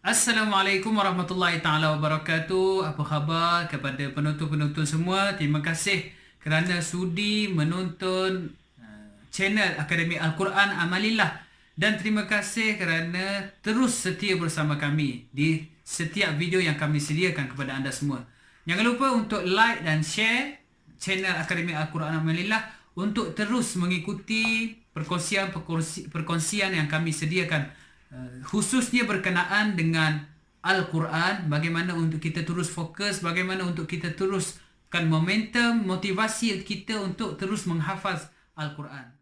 Assalamualaikum warahmatullahi taala wabarakatuh. Apa khabar kepada penonton-penonton semua? Terima kasih kerana sudi menonton channel Akademi Al-Quran Amalillah, dan terima kasih kerana terus setia bersama kami di setiap video yang kami sediakan kepada anda semua. Jangan lupa untuk like dan share channel Akademi Al-Quran Amalillah untuk terus mengikuti perkongsian yang kami sediakan, khususnya berkenaan dengan Al-Quran, bagaimana untuk kita terus fokus, bagaimana untuk kita teruskan momentum, motivasi kita untuk terus menghafaz Al-Quran.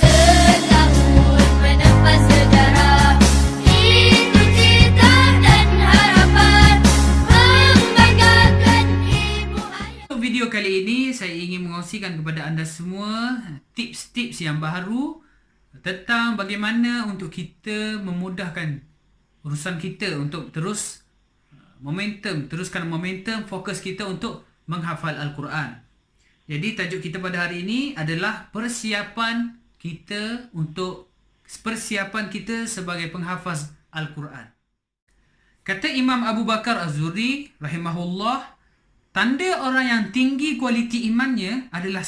Setahun menempa sejarah, itu cita dan harapan membanggakan ibu ayah. Untuk video kali ini, saya ingin mengkongsikan kepada anda semua tips-tips yang baru tentang bagaimana untuk kita memudahkan urusan kita untuk teruskan momentum fokus kita untuk menghafal Al-Quran. Jadi tajuk kita pada hari ini adalah persiapan kita sebagai penghafaz Al-Quran. Kata Imam Abu Bakar Az-Zuri rahimahullah, tanda orang yang tinggi kualiti imannya adalah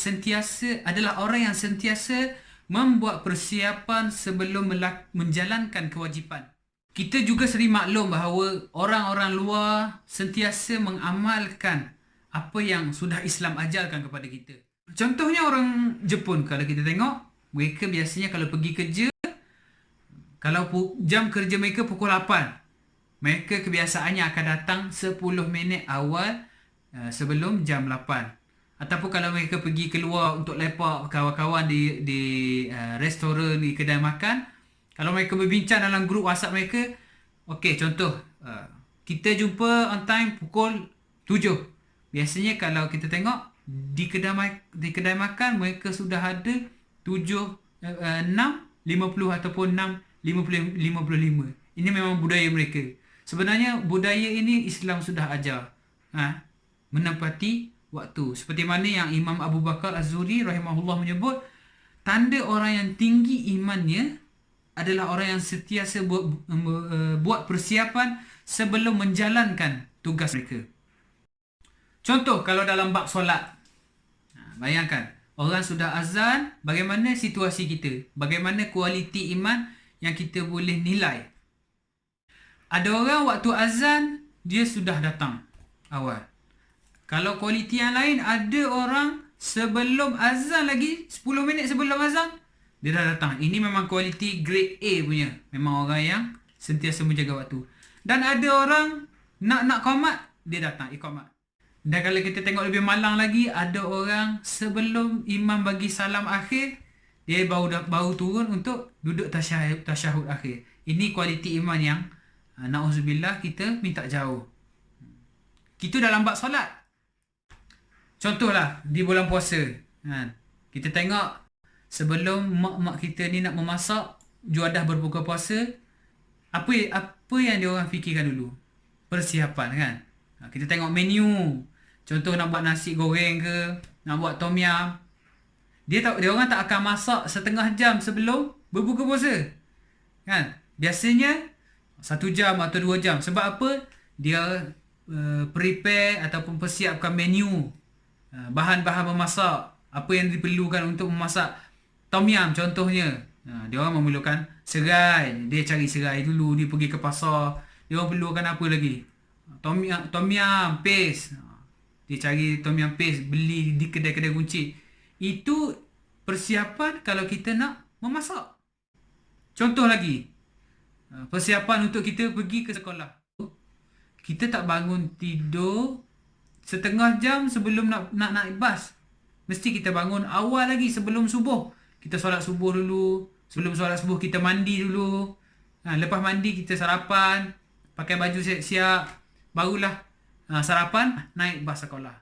orang yang sentiasa membuat persiapan sebelum menjalankan kewajipan. Kita juga sering maklum bahawa orang-orang luar sentiasa mengamalkan apa yang sudah Islam ajarkan kepada kita. Contohnya orang Jepun, kalau kita tengok, mereka biasanya kalau pergi kerja, kalau jam kerja mereka pukul 8, mereka kebiasaannya akan datang 10 minit awal sebelum jam 8. Ataupun kalau mereka pergi keluar untuk lepak kawan-kawan di restoran, di kedai makan, kalau mereka berbincang dalam grup WhatsApp mereka, okey, contoh, kita jumpa on time pukul 7. Biasanya kalau kita tengok di kedai makan, mereka sudah ada 6.50 ataupun 6.55. Ini memang budaya mereka. Sebenarnya budaya ini Islam sudah ajar, menepati waktu. Seperti mana yang Imam Abu Bakar Az-Zuri rahimahullah menyebut, tanda orang yang tinggi imannya adalah orang yang sentiasa buat persiapan sebelum menjalankan tugas mereka. Contoh, kalau dalam bab solat, bayangkan, orang sudah azan, bagaimana situasi kita? Bagaimana kualiti iman yang kita boleh nilai? Ada orang waktu azan, dia sudah datang awal. Kalau kualiti yang lain, ada orang sebelum azan lagi, 10 minit sebelum azan, dia dah datang. Ini memang kualiti grade A punya. Memang orang yang sentiasa menjaga waktu. Dan ada orang nak qomat, dia datang iqamat. Dan kalau kita tengok lebih malang lagi, ada orang sebelum imam bagi salam akhir, dia baru turun untuk duduk tasyahud akhir. Ini kualiti iman yang na'udzubillah kita minta jauh. Kita dalam bab solat. Contohlah di bulan puasa, kita tengok sebelum mak-mak kita ni nak memasak juadah berbuka puasa, apa yang dia orang fikirkan dulu? Persiapan, kan? Kita tengok menu. Contoh nak buat nasi goreng ke, nak buat tom yum. Dia orang tak akan masak setengah jam sebelum berbuka puasa, kan? Biasanya 1 jam atau 2 jam. Sebab apa? Dia prepare ataupun persiapkan menu, bahan-bahan memasak, apa yang diperlukan untuk memasak tom yum contohnya. Dia orang memerlukan serai, dia cari serai dulu, dia pergi ke pasar. Dia orang perlukan apa lagi? Tom yum paste. Dia cari tom yum paste, beli di kedai-kedai kunci. Itu persiapan kalau kita nak memasak. Contoh lagi, persiapan untuk kita pergi ke sekolah. Kita tak bangun tidur setengah jam sebelum nak naik bas. Mesti kita bangun awal lagi sebelum subuh. Kita solat subuh dulu. Sebelum solat subuh kita mandi dulu. Lepas mandi kita sarapan, pakai baju siap-siap, barulah sarapan, naik bas sekolah.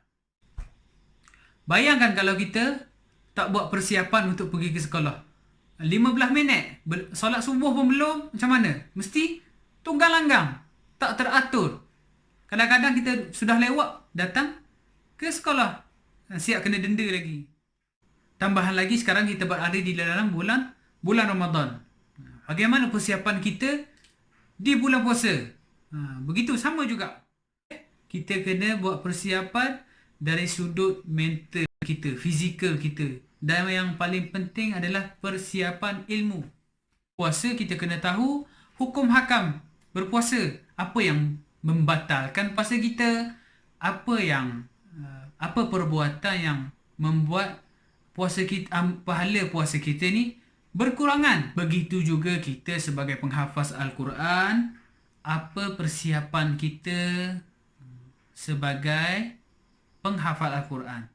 Bayangkan kalau kita tak buat persiapan untuk pergi ke sekolah. 15 minit solat subuh pun belum, macam mana? Mesti tunggang langgang, tak teratur. Kadang-kadang kita sudah lewat datang ke sekolah, siap kena denda lagi. Tambahan lagi sekarang kita berada di dalam bulan Ramadan. Bagaimana persiapan kita di bulan puasa. Begitu sama juga. Kita kena buat persiapan dari sudut mental kita, fizikal kita. Dan yang paling penting adalah persiapan ilmu. Puasa kita kena tahu hukum hakam berpuasa. Apa yang membatalkan puasa kita? Apa perbuatan yang membuat puasa kita, pahala puasa kita ni berkurangan. Begitu juga kita sebagai penghafaz Al-Quran, apa persiapan kita sebagai penghafal Al-Quran?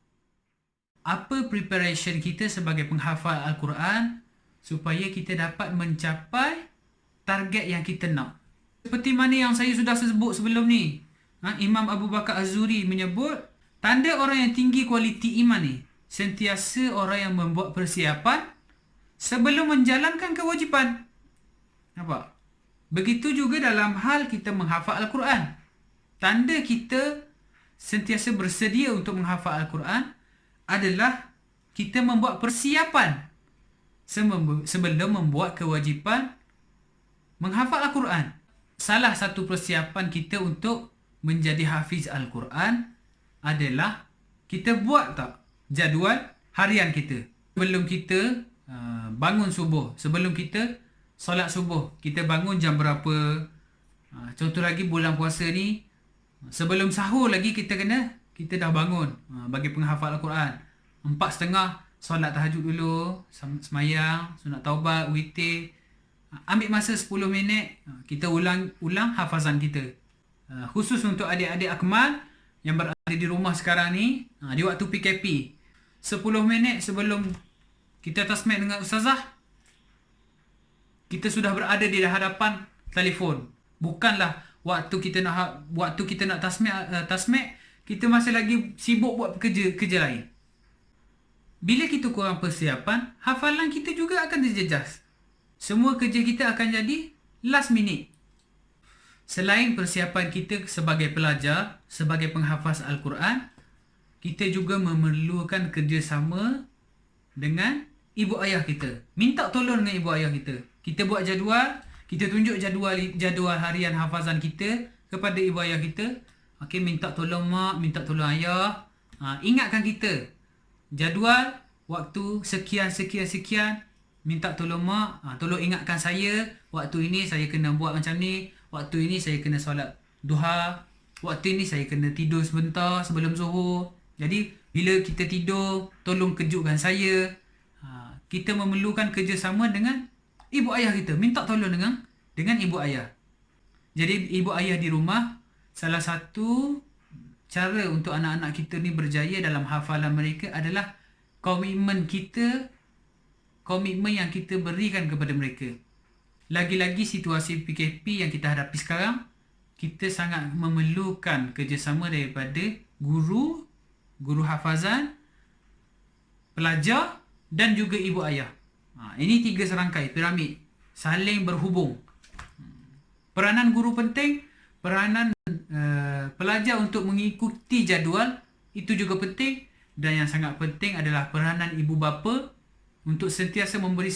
Apa preparation kita sebagai penghafal Al-Quran supaya kita dapat mencapai target yang kita nak? Seperti mana yang saya sudah sebut sebelum ni. Imam Abu Bakar Az-Zuri menyebut, tanda orang yang tinggi kualiti iman ni, sentiasa orang yang membuat persiapan sebelum menjalankan kewajipan. Nampak? Begitu juga dalam hal kita menghafal Al-Quran. Tanda kita sentiasa bersedia untuk menghafal Al-Quran adalah kita membuat persiapan sebelum membuat kewajipan menghafal Al-Quran. Salah satu persiapan kita untuk menjadi hafiz Al-Quran adalah kita buat jadual harian kita. Sebelum kita bangun subuh, sebelum kita solat subuh, kita bangun jam berapa? Contoh lagi bulan puasa ni, sebelum sahur lagi kita dah bangun. Bagi penghafal Al-Quran, 4:30 solat tahajud dulu, semayang, sunat taubat, witir. Ambil masa 10 minit, kita ulang hafazan kita. Khusus untuk adik-adik akmal yang berada di rumah sekarang ni, di waktu PKP, 10 minit sebelum kita tasmik dengan ustazah, kita sudah berada di hadapan telefon. Bukanlah waktu kita nak tasmik, kita masih lagi sibuk buat kerja lain. Bila kita kurang persiapan, hafalan kita juga akan terjejas. Semua kerja kita akan jadi last minute. Selain persiapan kita sebagai pelajar, sebagai penghafaz Al-Quran, kita juga memerlukan kerjasama dengan ibu ayah kita. Minta tolong dengan ibu ayah kita. Kita buat jadual, kita tunjuk jadual harian hafazan kita kepada ibu ayah kita. Okey, minta tolong mak, minta tolong ayah. Ingatkan kita. Jadual waktu sekian. Minta tolong mak, tolong ingatkan saya. Waktu ini saya kena buat macam ni. Waktu ini saya kena solat duha. Waktu ini saya kena tidur sebentar sebelum zuhur. Jadi bila kita tidur, tolong kejutkan saya. Kita memerlukan kerjasama dengan ibu ayah kita. Minta tolong dengan ibu ayah. Jadi ibu ayah di rumah, salah satu cara untuk anak-anak kita ni berjaya dalam hafalan mereka adalah komitmen yang kita berikan kepada mereka. Lagi-lagi situasi PKP yang kita hadapi sekarang, kita sangat memerlukan kerjasama daripada guru hafazan, pelajar dan juga ibu ayah. Ini 3 serangkai piramid saling berhubung. Peranan guru penting, peranan pelajar untuk mengikuti jadual itu juga penting, dan yang sangat penting adalah peranan ibu bapa untuk sentiasa memberi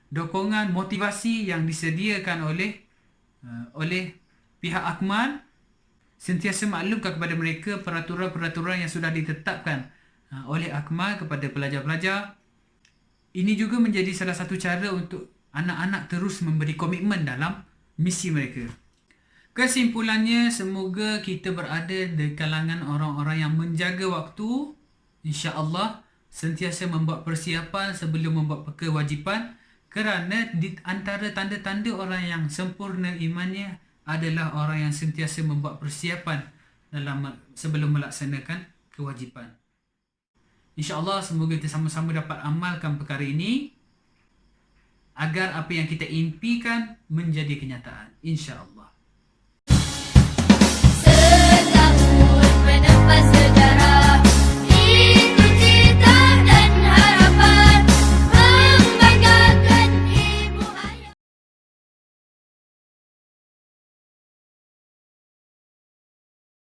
dokongan, motivasi yang disediakan oleh pihak akmal, sentiasa maklumkan kepada mereka peraturan-peraturan yang sudah ditetapkan oleh akmal kepada pelajar-pelajar. Ini juga menjadi salah satu cara untuk anak-anak terus memberi komitmen dalam misi mereka. Kesimpulannya, semoga kita berada di kalangan orang-orang yang menjaga waktu, insya-Allah sentiasa membuat persiapan sebelum membuat kewajipan, kerana di antara tanda-tanda orang yang sempurna imannya adalah orang yang sentiasa membuat persiapan sebelum melaksanakan kewajipan. InsyaAllah semoga kita sama-sama dapat amalkan perkara ini agar apa yang kita impikan menjadi kenyataan. InsyaAllah. Setahun menepis